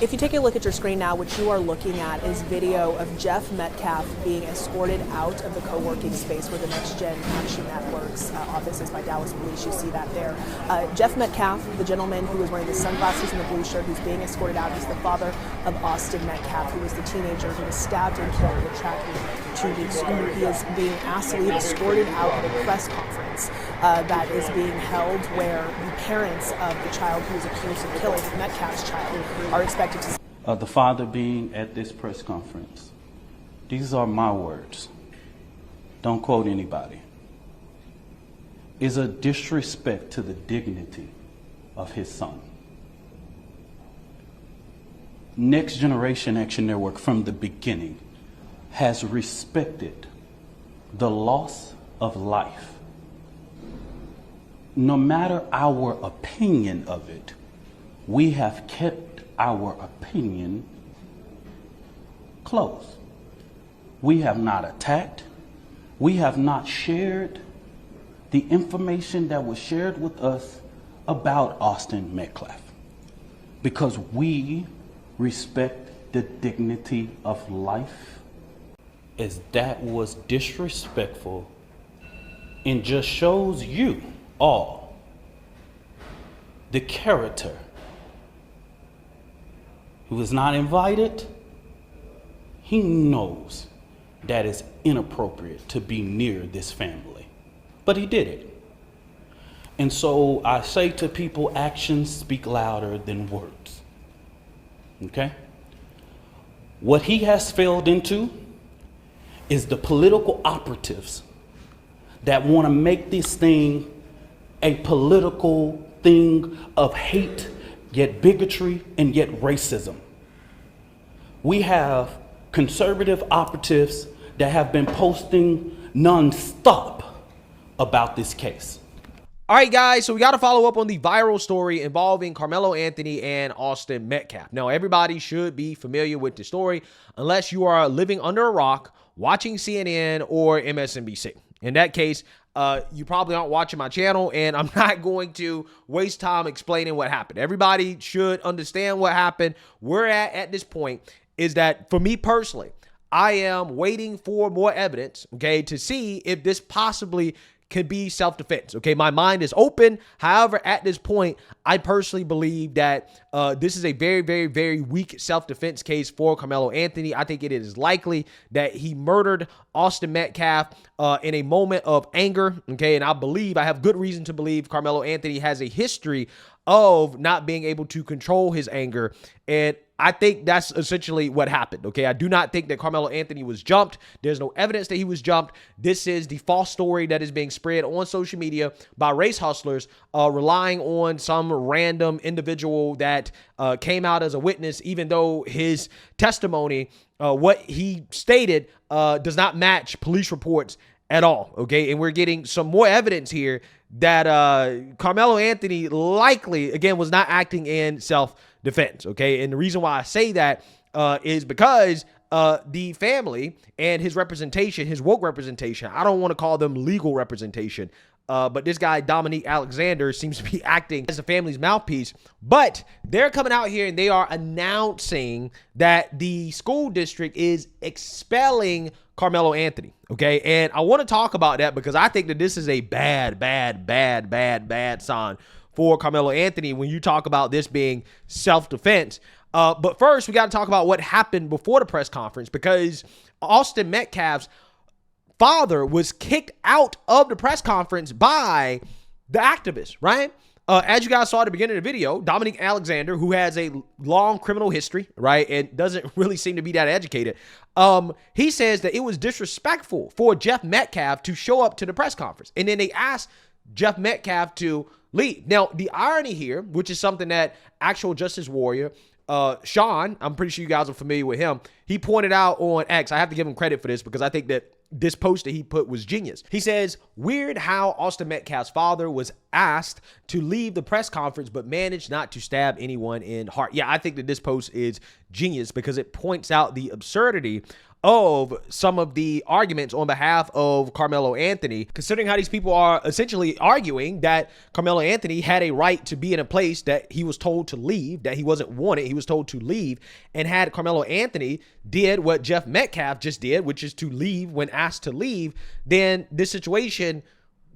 If you take a look at your screen now, what you are looking at is video of Jeff Metcalf being escorted out of the co-working space where the Next Gen Action Network's office is by Dallas Police. You see that there. Jeff Metcalf, the gentleman who was wearing the sunglasses and the blue shirt, who's being escorted out, is the father of Austin Metcalf, who was the teenager who was stabbed and killed at a track meet 2 weeks ago. He is being asked to leave, escorted out at a press conference that is being held where the parents of the child who is accused of killing Metcalf's child are expected to. The father being at this press conference. These are my words. Don't quote anybody. Is a disrespect to the dignity of his son. Next Generation Action Network from the beginning has respected the loss of life. No matter our opinion of it, we have kept our opinion close. We have not attacked. We have not shared the information that was shared with us about Austin Metcalf because we respect the dignity of life. As that was disrespectful and just shows you all the character who is not invited. He knows that it's inappropriate to be near this family, but he did it. And so I say to people, actions speak louder than words. Okay? What he has failed into is the political operatives that want to make this thing a political thing of hate, yet bigotry, and yet racism. We have conservative operatives that have been posting nonstop about this case. All right, guys, so we got to follow up on the viral story involving Karmelo Anthony and Austin Metcalf. Now, everybody should be familiar with the story unless you are living under a rock, watching CNN or MSNBC. In that case, you probably aren't watching my channel, and I'm not going to waste time explaining what happened. Everybody should understand what happened. We're at this point is that for me personally, I am waiting for more evidence, okay, to see if this possibly could be self-defense. Okay, my mind is open. However, at this point, I personally believe that this is a very, very, very weak self-defense case for Karmelo Anthony. I think it is likely that he murdered Austin Metcalf in a moment of anger. Okay, and I have good reason to believe Karmelo Anthony has a history of not being able to control his anger, and I think that's essentially what happened, okay? I do not think that Karmelo Anthony was jumped. There's no evidence that he was jumped. This is the false story that is being spread on social media by race hustlers, relying on some random individual that came out as a witness, even though his testimony, what he stated, does not match police reports at all, okay? And we're getting some more evidence here that Karmelo Anthony likely, again, was not acting in self-defense, okay? And the reason why I say that is because the family and his representation, his woke representation, I don't want to call them legal representation, but this guy, Dominique Alexander, seems to be acting as the family's mouthpiece. But they're coming out here and they are announcing that the school district is expelling Karmelo Anthony, okay? And I want to talk about that because I think that this is a bad sign for Karmelo Anthony when you talk about this being self-defense. But first, we got to talk about what happened before the press conference, because Austin Metcalf's father was kicked out of the press conference by the activists, right? As you guys saw at the beginning of the video, Dominique Alexander, who has a long criminal history, right, and doesn't really seem to be that educated, he says that it was disrespectful for Jeff Metcalf to show up to the press conference. And then they asked Jeff Metcalf to leave. Now, the irony here, which is something that actual justice warrior Sean, I'm pretty sure you guys are familiar with him, he pointed out on X. I have to give him credit for this because I think that this post that he put was genius. He says, weird how Austin Metcalf's father was asked to leave the press conference but managed not to stab anyone in heart. Yeah, I think that this post is genius because it points out the absurdity of some of the arguments on behalf of Karmelo Anthony, considering how these people are essentially arguing that Karmelo Anthony had a right to be in a place that he was told to leave, that he wasn't wanted, he was told to leave. And had Karmelo Anthony did what Jeff Metcalf just did, which is to leave when asked to leave, then this situation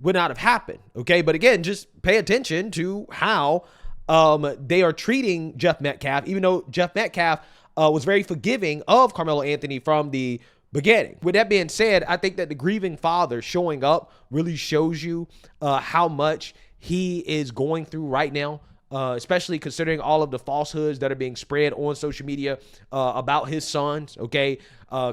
would not have happened. Okay. But again, just pay attention to how they are treating Jeff Metcalf, even though Jeff Metcalf was very forgiving of Karmelo Anthony from the beginning. With that being said, I think that the grieving father showing up really shows you how much he is going through right now, especially considering all of the falsehoods that are being spread on social media about his sons, okay?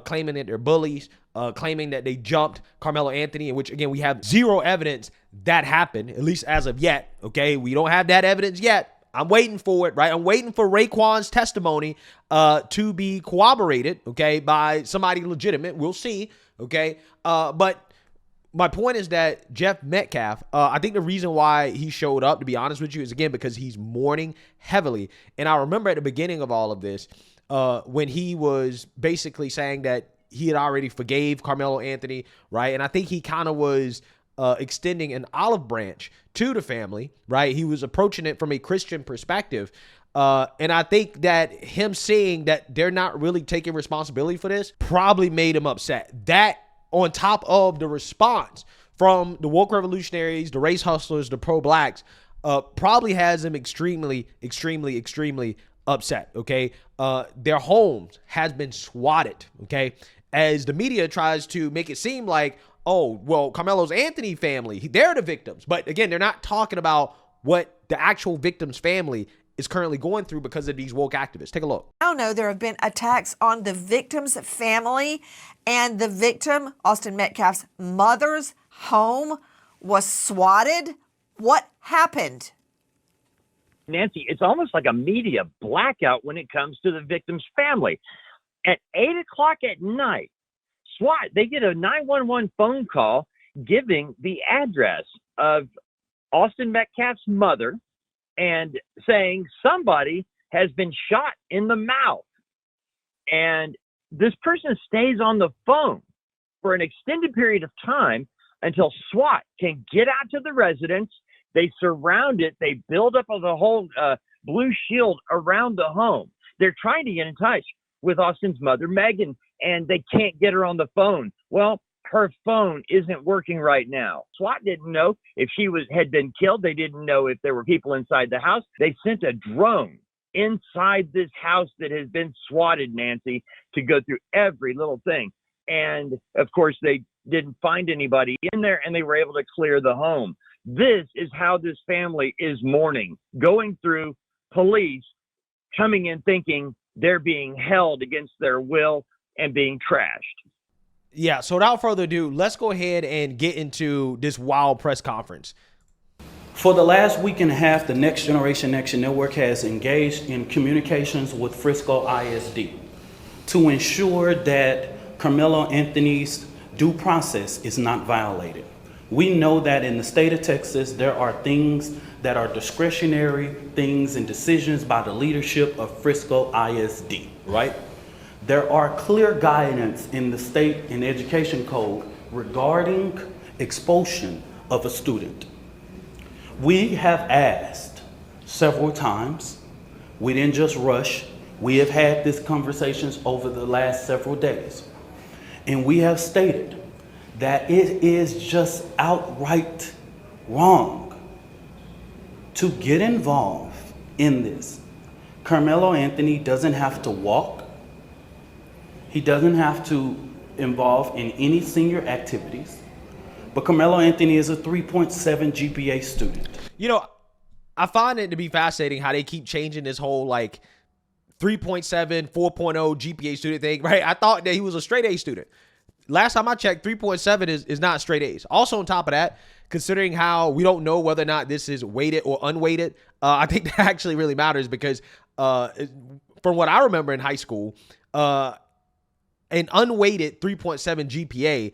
Claiming that they're bullies, claiming that they jumped Karmelo Anthony, in which, again, we have zero evidence that happened, at least as of yet, okay? We don't have that evidence yet. I'm waiting for it, right? I'm waiting for Raekwon's testimony to be corroborated, okay, by somebody legitimate. We'll see, okay? But my point is that Jeff Metcalf, I think the reason why he showed up, to be honest with you, is, again, because he's mourning heavily. And I remember at the beginning of all of this, when he was basically saying that he had already forgave Karmelo Anthony, right? And I think he kind of was extending an olive branch to the family, right? He was approaching it from a Christian perspective. And I think that him seeing that they're not really taking responsibility for this probably made him upset. That, on top of the response from the woke revolutionaries, the race hustlers, the pro-blacks, probably has him extremely, extremely, extremely upset, okay? Their homes has been swatted, okay? As the media tries to make it seem like, oh, well, Carmelo's Anthony family, they're the victims. But again, they're not talking about what the actual victim's family is currently going through because of these woke activists. Take a look. Now know there have been attacks on the victim's family, and the victim, Austin Metcalf's mother's home, was swatted. What happened? Nancy, it's almost like a media blackout when it comes to the victim's family. At 8 o'clock at night, SWAT, they get a 911 phone call giving the address of Austin Metcalf's mother and saying somebody has been shot in the mouth. And this person stays on the phone for an extended period of time until SWAT can get out to the residence. They surround it. They build up the whole blue shield around the home. They're trying to get in touch with Austin's mother, Megan, and they can't get her on the phone. Well, her phone isn't working right now. SWAT didn't know if she had been killed. They didn't know if there were people inside the house. They sent a drone inside this house that has been swatted, Nancy, to go through every little thing. And of course, they didn't find anybody in there, and they were able to clear the home. This is how this family is mourning, going through police, coming in thinking they're being held against their will and being trashed. Yeah, so without further ado, let's go ahead and get into this wild press conference. For the last week and a half, the Next Generation Action Network has engaged in communications with Frisco ISD to ensure that Karmelo Anthony's due process is not violated. We know that in the state of Texas, there are things that are discretionary, things and decisions by the leadership of Frisco ISD, right? There are clear guidance in the state and education code regarding expulsion of a student. We have asked several times. We didn't just rush. We have had these conversations over the last several days. And we have stated that it is just outright wrong to get involved in this. Karmelo Anthony doesn't have to walk. He doesn't have to involve in any senior activities. But Karmelo Anthony is a 3.7 GPA student. You know, I find it to be fascinating how they keep changing this whole like 3.7, 4.0 GPA student thing, right? I thought that he was a straight A student. Last time I checked, 3.7 is not straight A's. Also, on top of that, considering how we don't know whether or not this is weighted or unweighted, I think that actually really matters because from what I remember in high school, an unweighted 3.7 GPA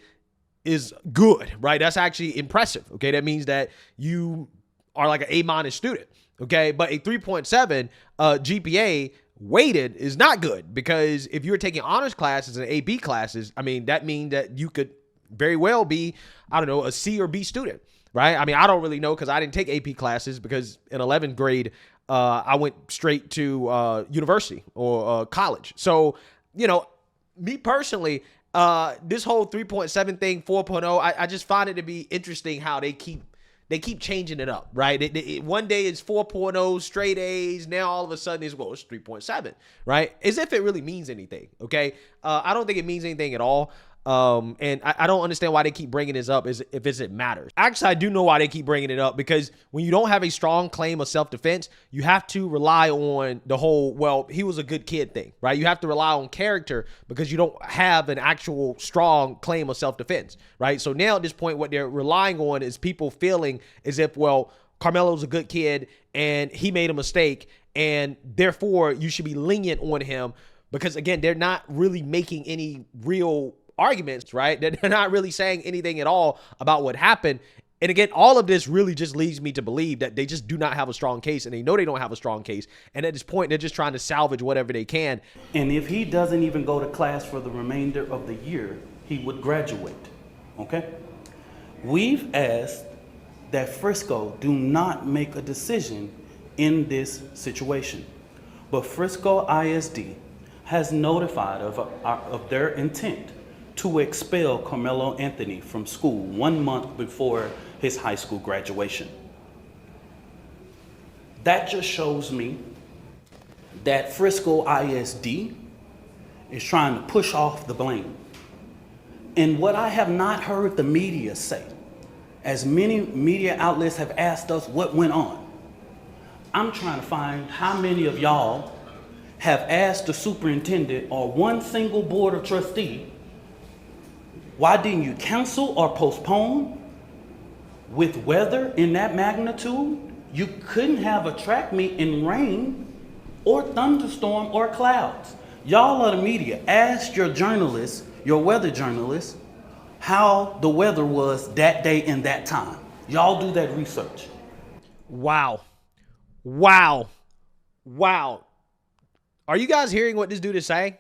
is good, right? That's actually impressive, okay? That means that you are like an A- student, okay? But a 3.7 GPA weighted is not good, because if you're taking honors classes and AP classes, I mean, that means that you could very well be, I don't know, a C or B student, right? I mean, I don't really know because I didn't take AP classes, because in 11th grade, I went straight to university or college. So, you know, me personally, this whole 3.7 thing, 4.0, I just find it to be interesting how they keep changing it up, right? One day it's 4.0 straight A's. Now all of a sudden it's 3.7, right? As if it really means anything, okay? I don't think it means anything at all. And I don't understand why they keep bringing this up as if it matters. Actually, I do know why they keep bringing it up, because when you don't have a strong claim of self-defense, you have to rely on the whole, well, he was a good kid thing, right? You have to rely on character because you don't have an actual strong claim of self-defense, right? So now at this point, what they're relying on is people feeling as if, well, Karmelo's a good kid and he made a mistake, and therefore you should be lenient on him, because again, they're not really making any real arguments, right? They're not really saying anything at all about what happened. And again, all of this really just leads me to believe that they just do not have a strong case, and they know they don't have a strong case. And at this point, they're just trying to salvage whatever they can. And if he doesn't even go to class for the remainder of the year, he would graduate, okay? We've asked that Frisco do not make a decision in this situation. But Frisco ISD has notified of their intent to expel Karmelo Anthony from school 1 month before his high school graduation. That just shows me that Frisco ISD is trying to push off the blame. And what I have not heard the media say, as many media outlets have asked us what went on, I'm trying to find how many of y'all have asked the superintendent or one single board of trustee, why didn't you cancel or postpone? With weather in that magnitude, you couldn't have a track meet in rain or thunderstorm or clouds. Y'all are the media. Ask your journalists, your weather journalists, how the weather was that day and that time. Y'all do that research. Wow. Are you guys hearing what this dude is saying?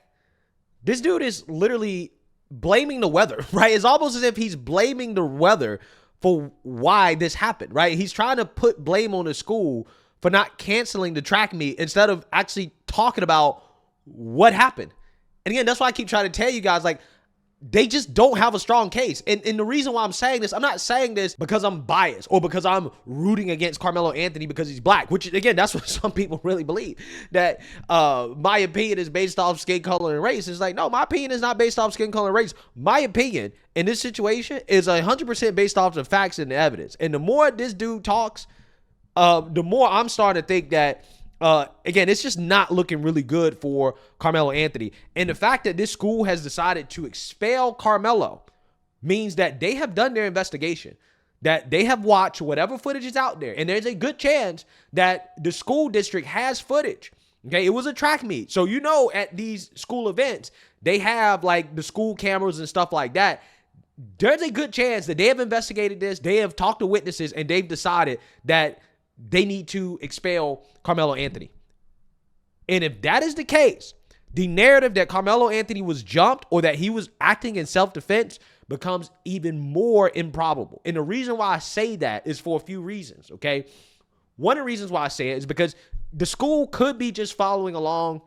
This dude is literally blaming the weather, right? It's almost as if he's blaming the weather for why this happened, right? He's trying to put blame on the school for not canceling the track meet instead of actually talking about what happened. And again, that's why I keep trying to tell you guys, like, they just don't have a strong case. And the reason why I'm saying this, I'm not saying this because I'm biased or because I'm rooting against Karmelo Anthony because he's black, which again, that's what some people really believe, that my opinion is based off skin color and race. It's like, no, my opinion is not based off skin color and race. My opinion in this situation is 100% based off the facts and the evidence. And the more this dude talks, the more I'm starting to think that again, it's just not looking really good for Karmelo Anthony. And the fact that this school has decided to expel Karmelo means that they have done their investigation, that they have watched whatever footage is out there. And there's a good chance that the school district has footage. Okay, it was a track meet. So, you know, at these school events, they have like the school cameras and stuff like that. There's a good chance that they have investigated this. They have talked to witnesses and they've decided that they need to expel Karmelo Anthony. And if that is the case, the narrative that Karmelo Anthony was jumped or that he was acting in self-defense becomes even more improbable. And the reason why I say that is for a few reasons, okay? One of the reasons why I say it is because the school could be just following along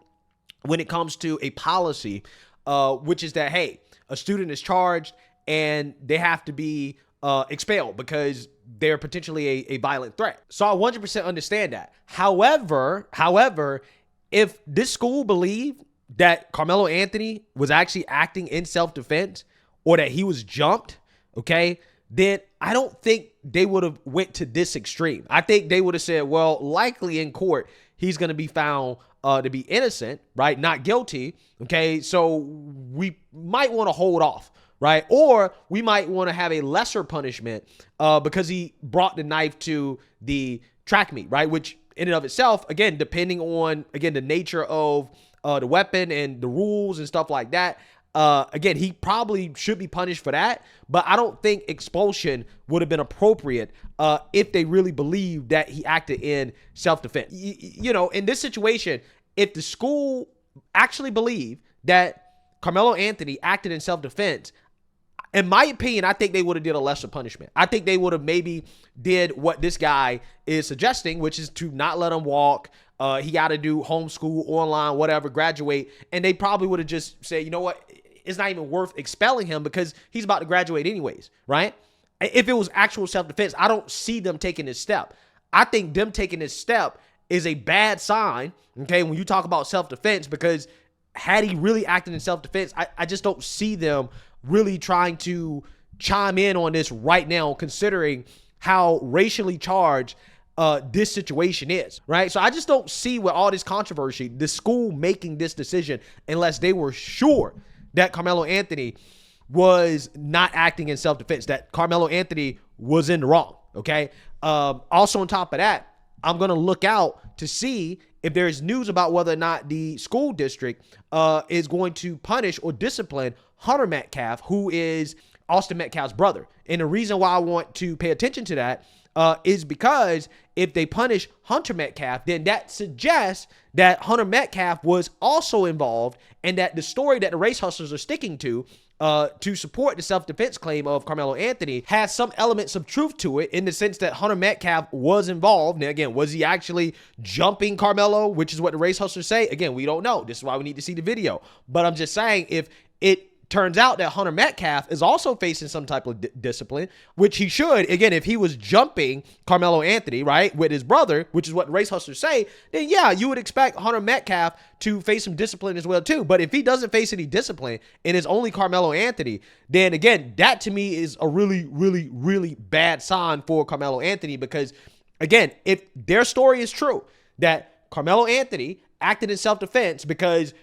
when it comes to a policy, which is that, hey, a student is charged and they have to be expelled because they're potentially a violent threat. So I 100% understand that. However, if this school believed that Karmelo Anthony was actually acting in self-defense or that he was jumped, okay, then I don't think they would have went to this extreme. I think they would have said, well, likely in court, he's going to be found to be innocent, right? Not guilty. Okay. So we might want to hold off, right? Or we might want to have a lesser punishment because he brought the knife to the track meet, right? Which in and of itself, again, depending on, again, the nature of the weapon and the rules and stuff like that, again, he probably should be punished for that. But I don't think expulsion would have been appropriate if they really believed that he acted in self-defense. You know, in this situation, if the school actually believed that Karmelo Anthony acted in self-defense, in my opinion, I think they would have did a lesser punishment. I think they would have maybe did what this guy is suggesting, which is to not let him walk. He got to do homeschool, online, whatever, graduate. And they probably would have just said, you know what? It's not even worth expelling him because he's about to graduate anyways, right? If it was actual self-defense, I don't see them taking this step. I think them taking this step is a bad sign, okay, when you talk about self-defense, because had he really acted in self-defense, I just don't see them really trying to chime in on this right now, considering how racially charged this situation is, right? So I just don't see with all this controversy, the school making this decision unless they were sure that Karmelo Anthony was not acting in self-defense, that Karmelo Anthony was in the wrong, okay? Also on top of that, I'm going to look out to see if there's news about whether or not the school district is going to punish or discipline Hunter Metcalf, who is Austin Metcalf's brother. And the reason why I want to pay attention to that is because if they punish Hunter Metcalf, then that suggests that Hunter Metcalf was also involved and that the story that the race hustlers are sticking to support the self-defense claim of Karmelo Anthony has some elements of truth to it, in the sense that Hunter Metcalf was involved. Now, again, was he actually jumping Karmelo, which is what the race hustlers say? Again, we don't know. This is why we need to see the video. But I'm just saying, if it turns out that Hunter Metcalf is also facing some type of discipline, which he should, again, if he was jumping Karmelo Anthony, right, with his brother, which is what the race hustlers say, then yeah, you would expect Hunter Metcalf to face some discipline as well too. But if he doesn't face any discipline and it's only Karmelo Anthony, then again, that to me is a really, really, really bad sign for Karmelo Anthony, because again, if their story is true, that Karmelo Anthony acted in self-defense because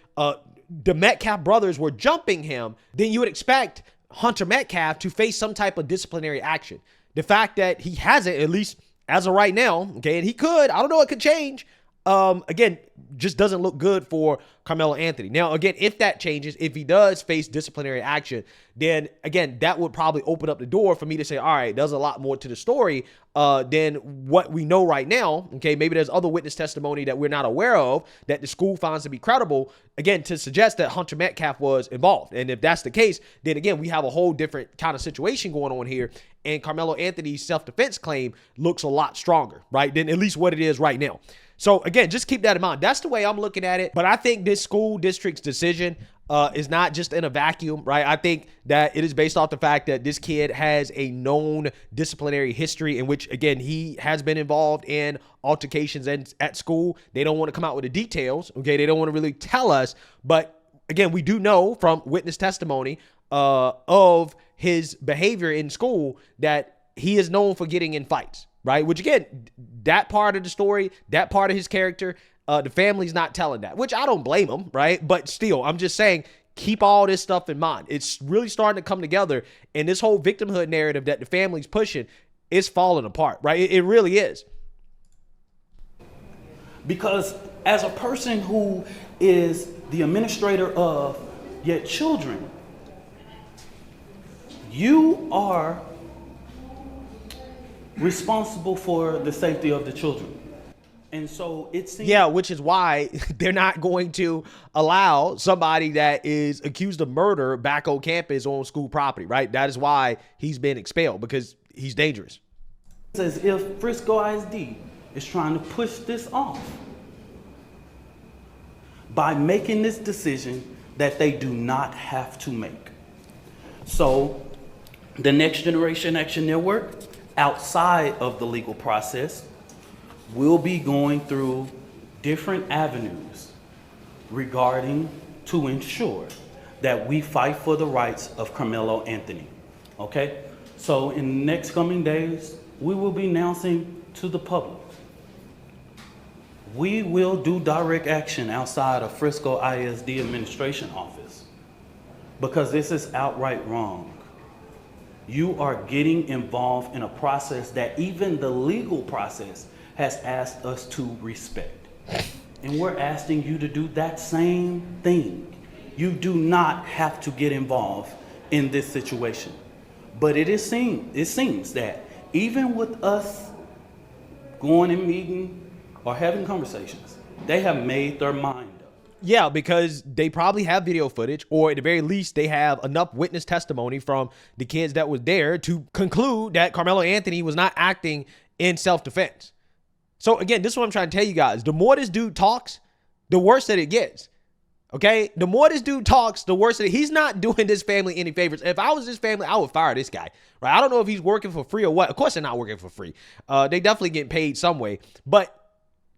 the Metcalf brothers were jumping him, then you would expect Hunter Metcalf to face some type of disciplinary action. The fact that he hasn't, at least as of right now, okay, and he could, I don't know, it could change. Again, just doesn't look good for Karmelo Anthony. Now, again, if that changes, if he does face disciplinary action, then again, that would probably open up the door for me to say, all right, there's a lot more to the story than what we know right now. Okay, maybe there's other witness testimony that we're not aware of that the school finds to be credible, again, to suggest that Hunter Metcalf was involved. And if that's the case, then again, we have a whole different kind of situation going on here. And Karmelo Anthony's self-defense claim looks a lot stronger, right, than at least what it is right now. So again, just keep that in mind. That's the way I'm looking at it. But I think this school district's decision is not just in a vacuum, right? I think that it is based off the fact that this kid has a known disciplinary history in which, again, he has been involved in altercations at school. They don't want to come out with the details, okay? They don't want to really tell us. But again, we do know from witness testimony of his behavior in school that he is known for getting in fights, right? Which again, that part of the story, that part of his character, the family's not telling that, which I don't blame him, right? But still, I'm just saying, keep all this stuff in mind. It's really starting to come together, and this whole victimhood narrative that the family's pushing is falling apart, right? It really is. Because as a person who is the administrator of your children, you are responsible for the safety of the children. And so it seems... Yeah, which is why they're not going to allow somebody that is accused of murder back on campus on school property, right? That is why he's been expelled, because he's dangerous. It's as if Frisco ISD is trying to push this off by making this decision that they do not have to make. So the Next Generation Action Network, outside of the legal process, will be going through different avenues regarding to ensure that we fight for the rights of Karmelo Anthony. Okay? So in the next coming days, we will be announcing to the public. We will do direct action outside of Frisco ISD administration office, because this is outright wrong. You are getting involved in a process that even the legal process has asked us to respect. And we're asking you to do that same thing. You do not have to get involved in this situation. But it seems that even with us going and meeting or having conversations, they have made their mind Yeah, because they probably have video footage, or at the very least, they have enough witness testimony from the kids that was there to conclude that Karmelo Anthony was not acting in self-defense. So again, this is what I'm trying to tell you guys. The more this dude talks, the worse that it gets. Okay? The more this dude talks, the worse that he's not doing this family any favors. If I was this family, I would fire this guy. Right? I don't know if he's working for free or what. Of course they're not working for free. They definitely get paid some way. But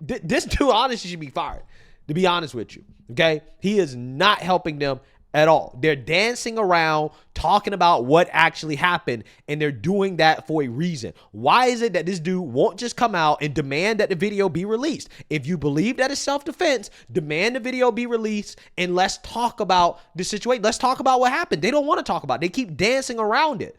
this dude honestly should be fired, to be honest with you. Okay? He is not helping them at all. They're dancing around talking about what actually happened, and they're doing that for a reason. Why is it that this dude won't just come out and demand that the video be released? If you believe that it's self-defense, demand the video be released, and let's talk about the situation. Let's talk about what happened. They don't want to talk about it. They keep dancing around it.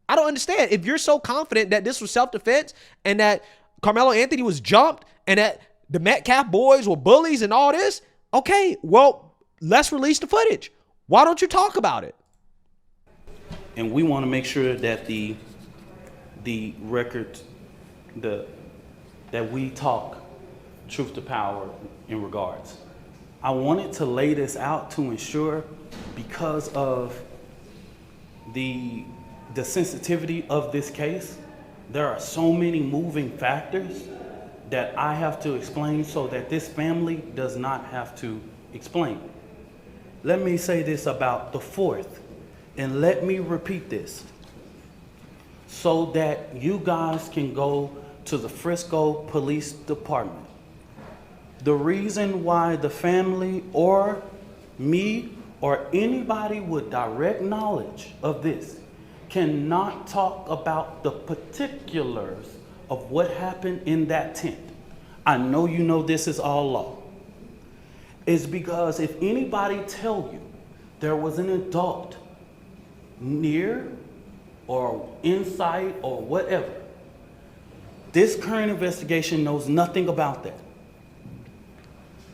I don't understand. If you're so confident that this was self-defense and that Karmelo Anthony was jumped and that the Metcalf boys were bullies and all this, okay, well, let's release the footage. Why don't you talk about it? And we want to make sure that the record, that we talk truth to power in regards. I wanted to lay this out to ensure, because of the sensitivity of this case, there are so many moving factors that I have to explain so that this family does not have to explain. Let me say this about the 4th, and let me repeat this so that you guys can go to the Frisco Police Department. The reason why the family or me or anybody with direct knowledge of this cannot talk about the particulars of what happened in that tent, I know you know this is all law, is because if anybody tell you there was an adult near or inside or whatever, this current investigation knows nothing about that.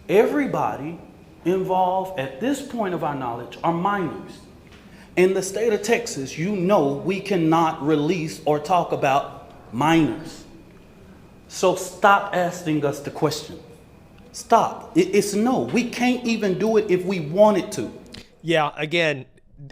Everybody involved at this point of our knowledge are minors. In the state of Texas, you know we cannot release or talk about minors. So stop asking us the question. Stop. It's no. We can't even do it if we wanted to. Yeah, again,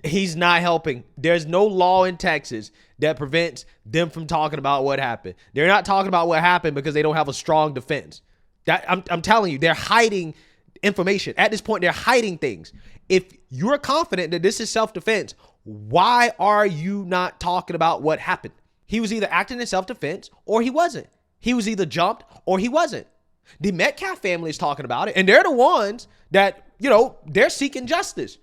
he's not helping. There's no law in Texas that prevents them from talking about what happened. They're not talking about what happened because they don't have a strong defense. I'm telling you, they're hiding information. At this point, they're hiding things. If you're confident that this is self-defense, why are you not talking about what happened? He was either acting in self-defense or he wasn't. He was either jumped or he wasn't. The Metcalf family is talking about it, and they're the ones that, they're seeking justice.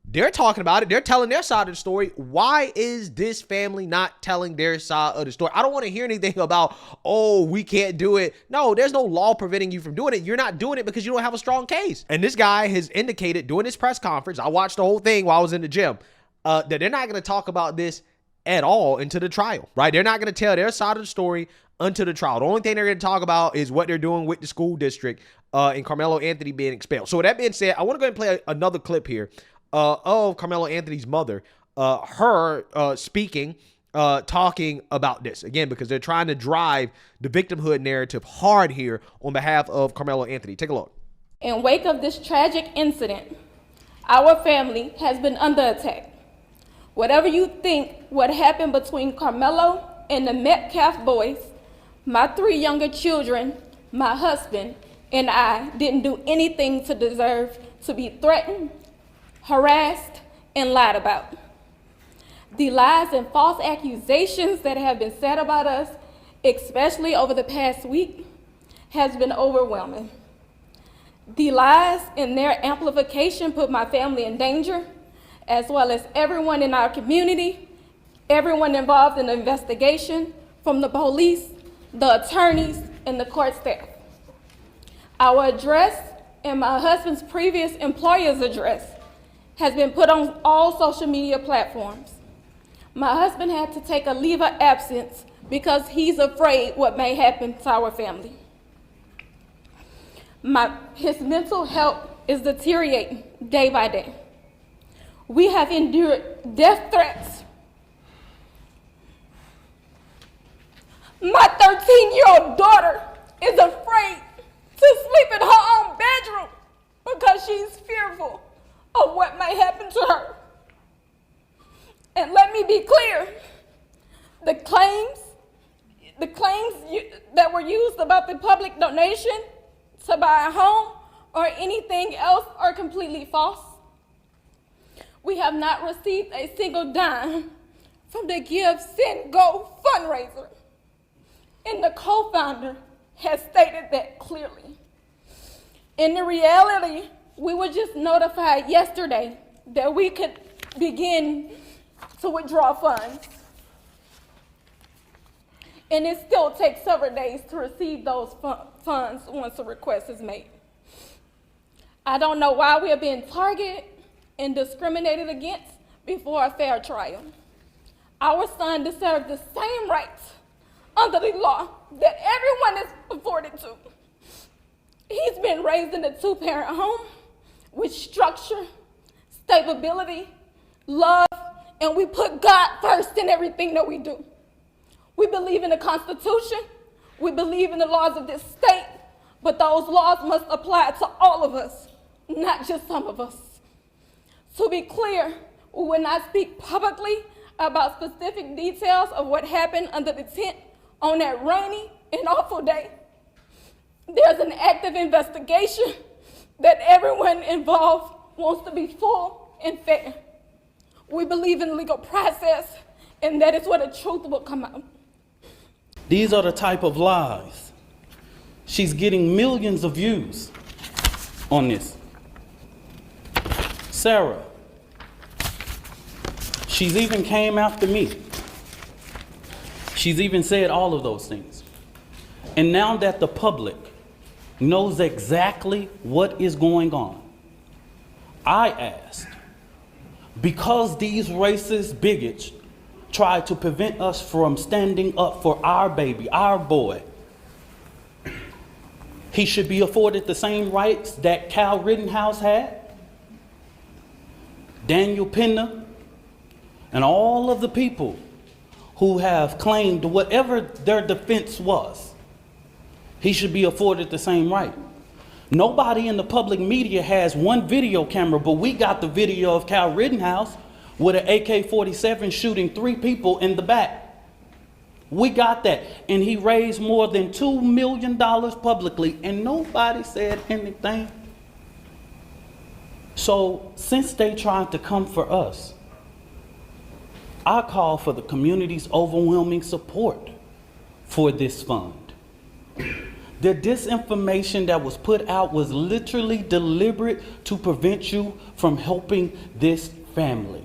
They're talking about it. They're telling their side of the story. Why is this family not telling their side of the story? I don't want to hear anything about, we can't do it. No, there's no law preventing you from doing it. You're not doing it because you don't have a strong case. And this guy has indicated during this press conference, I watched the whole thing while I was in the gym, that they're not going to talk about this at all into the trial, right? They're not going to tell their side of the story until the trial. The only thing they're going to talk about is what they're doing with the school district and Karmelo Anthony being expelled. So with that being said, I want to go ahead and play another clip here of Karmelo Anthony's mother, her speaking, talking about this. Again, because they're trying to drive the victimhood narrative hard here on behalf of Karmelo Anthony. Take a look. In wake of this tragic incident, our family has been under attack. Whatever you think what happened between Karmelo and the Metcalf boys, my 3 younger children, my husband, and I didn't do anything to deserve to be threatened, harassed, and lied about. The lies and false accusations that have been said about us, especially over the past week, has been overwhelming. The lies and their amplification put my family in danger, as well as everyone in our community, everyone involved in the investigation, from the police, the attorneys, and the court staff. Our address and my husband's previous employer's address has been put on all social media platforms. My husband had to take a leave of absence because he's afraid what may happen to our family. His mental health is deteriorating day by day. We have endured death threats. My 13-year-old daughter is afraid to sleep in her own bedroom because she's fearful of what may happen to her. And let me be clear, the claims that were used about the public donation to buy a home or anything else are completely false. We have not received a single dime from the Give, Send, Go fundraiser. And the co-founder has stated that clearly. In the reality, we were just notified yesterday that we could begin to withdraw funds. And it still takes several days to receive those funds once a request is made. I don't know why we are being targeted and discriminated against before a fair trial. Our son deserves the same rights under the law that everyone is afforded to. He's been raised in a two-parent home with structure, stability, love, and we put God first in everything that we do. We believe in the Constitution, we believe in the laws of this state, but those laws must apply to all of us, not just some of us. To be clear, we will not speak publicly about specific details of what happened under the tent on that rainy and awful day. There's an active investigation that everyone involved wants to be full and fair. We believe in legal process, and that is where the truth will come out. These are the type of lies. She's getting millions of views on this. Sarah, she's even came after me. She's even said all of those things. And now that the public knows exactly what is going on, I asked, because these racist bigots try to prevent us from standing up for our baby, our boy, he should be afforded the same rights that Kyle Rittenhouse had, Daniel Penna, and all of the people who have claimed whatever their defense was. He should be afforded the same right. Nobody in the public media has one video camera, but we got the video of Kyle Rittenhouse with an AK-47 shooting 3 people in the back. We got that. And he raised more than $2 million publicly, and nobody said anything. So since they tried to come for us, I call for the community's overwhelming support for this fund. The disinformation that was put out was literally deliberate to prevent you from helping this family.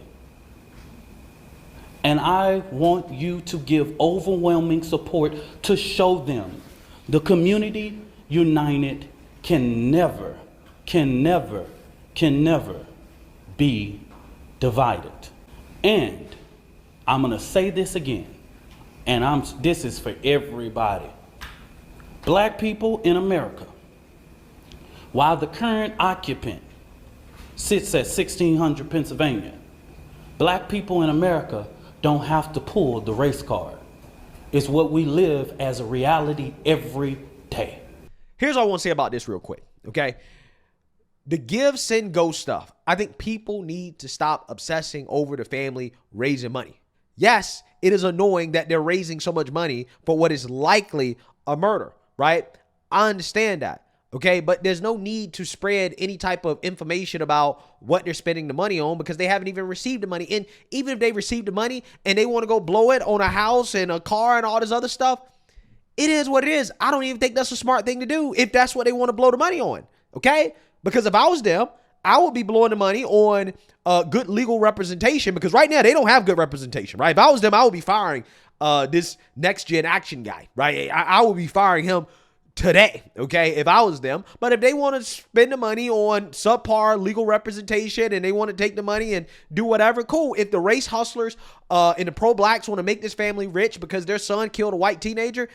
And I want you to give overwhelming support to show them the community united can never be divided. And I'm gonna say this again, and this is for everybody. Black people in America, while the current occupant sits at 1600 Pennsylvania, black people in America don't have to pull the race card. It's what we live as a reality every day. Here's what I want to say about this real quick, okay? The give, send, go stuff. I think people need to stop obsessing over the family raising money. Yes, it is annoying that they're raising so much money for what is likely a murder, right? I understand that, okay? But there's no need to spread any type of information about what they're spending the money on because they haven't even received the money. And even if they received the money and they want to go blow it on a house and a car and all this other stuff, it is what it is. I don't even think that's a smart thing to do if that's what they want to blow the money on, okay? Because if I was them, I would be blowing the money on good legal representation because right now they don't have good representation, right? If I was them, I would be firing this next gen action guy, right? I would be firing him today, okay, if I was them. But if they want to spend the money on subpar legal representation and they want to take the money and do whatever, cool. If the race hustlers and the pro-blacks want to make this family rich because their son killed a white teenager,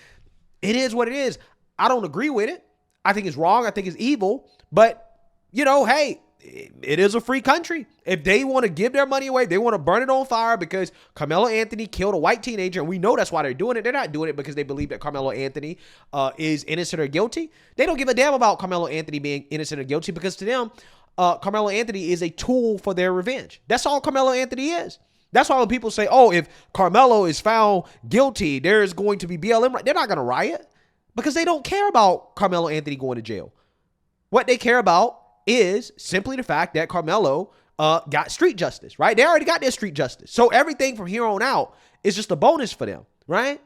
it is what it is. I don't agree with it. I think it's wrong. I think it's evil. But, you know, hey, it is a free country. If they want to give their money away, they want to burn it on fire because Karmelo Anthony killed a white teenager, and we know that's why they're doing it. They're not doing it because they believe that Karmelo Anthony is innocent or guilty. They don't give a damn about Karmelo Anthony being innocent or guilty because to them, Carmelo Anthony is a tool for their revenge. That's all Carmelo Anthony is. That's why when people say, oh, if Carmelo is found guilty, there is going to be BLM, they're not going to riot because they don't care about Carmelo Anthony going to jail. What they care about is simply the fact that Carmelo got street justice, right? They already got their street justice. So everything from here on out is just a bonus for them, right?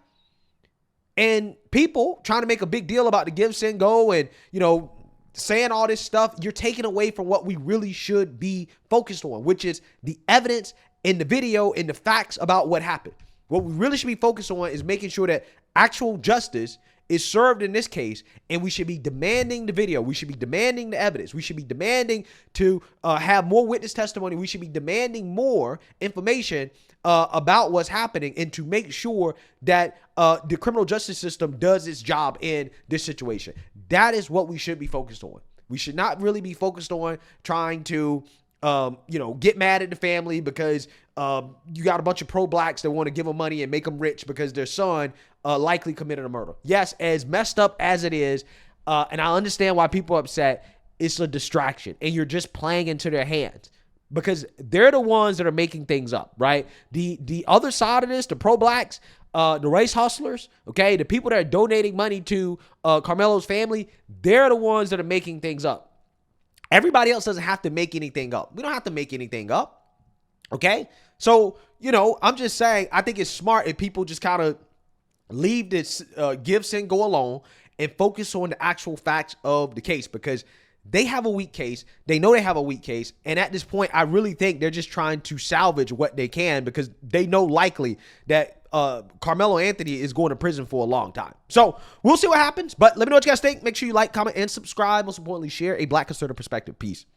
And people trying to make a big deal about the give, send, go and, saying all this stuff, you're taking away from what we really should be focused on, which is the evidence in the video and the facts about what happened. What we really should be focused on is making sure that actual justice is served in this case, and we should be demanding the video. We should be demanding the evidence. We should be demanding to have more witness testimony. We should be demanding more information about what's happening and to make sure that the criminal justice system does its job in this situation. That is what we should be focused on. We should not really be focused on trying to get mad at the family because you got a bunch of pro-blacks that want to give them money and make them rich because their son likely committed a murder. Yes, as messed up as it is, and I understand why people are upset, it's a distraction, and you're just playing into their hands because they're the ones that are making things up, right? The other side of this, the pro-blacks, the race hustlers, okay, the people that are donating money to Carmelo's family, they're the ones that are making things up. Everybody else doesn't have to make anything up. We don't have to make anything up. Okay. So, I'm just saying, I think it's smart if people just kind of leave this give, send, go alone and focus on the actual facts of the case because they have a weak case. They know they have a weak case. And at this point, I really think they're just trying to salvage what they can because they know likely that Carmelo Anthony is going to prison for a long time. So we'll see what happens. But let me know what you guys think. Make sure you like, comment, and subscribe. Most importantly, share a Black conservative perspective. Peace.